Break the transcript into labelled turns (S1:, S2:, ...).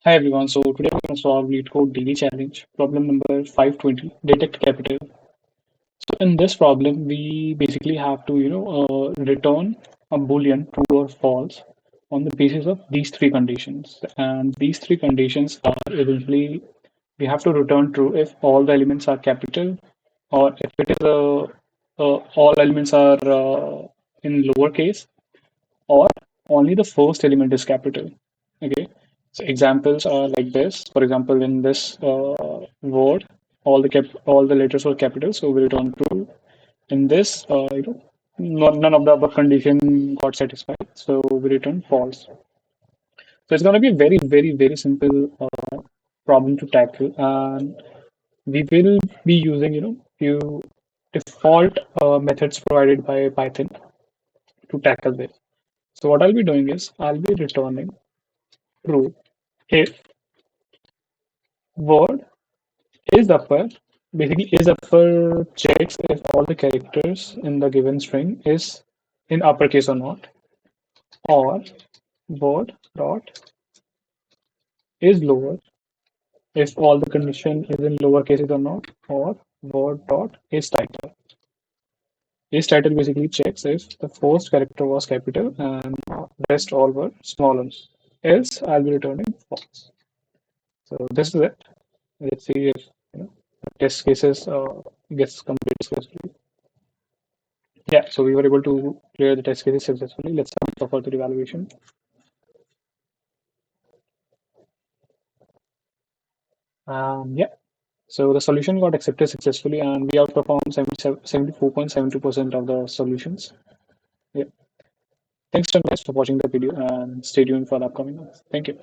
S1: Hi everyone, so today we're going to solve Leetcode daily challenge, problem number 520, detect capital. So in this problem, we basically have to, return a boolean true or false on the basis of these three conditions. And these three conditions are eventually, we have to return true if all the elements are capital or if it is all elements are in lowercase or only the first element is capital. Okay, so examples are like this. For example, in this word, all the letters were capital, so we return true. In this, none of the above condition got satisfied, so we return false. So it's going to be a very, very, very simple problem to tackle, and we will be using few default methods provided by Python to tackle this. So what I'll be doing is I'll be returning true if word is upper. Basically, is upper checks if all the characters in the given string is in uppercase or not, or word dot is lower if all the condition is in lower cases or not, or word dot is title. Is title basically checks if the first character was capital and rest all were small ones. Else, I'll be returning false. So this is it. Let's see if test cases gets completed successfully. Yeah, so we were able to clear the test cases successfully. Let's submit for further evaluation. Yeah, so the solution got accepted successfully and we outperformed 74.72% of the solutions. Yeah, thanks so much for watching the video and stay tuned for the upcoming ones. Thank you.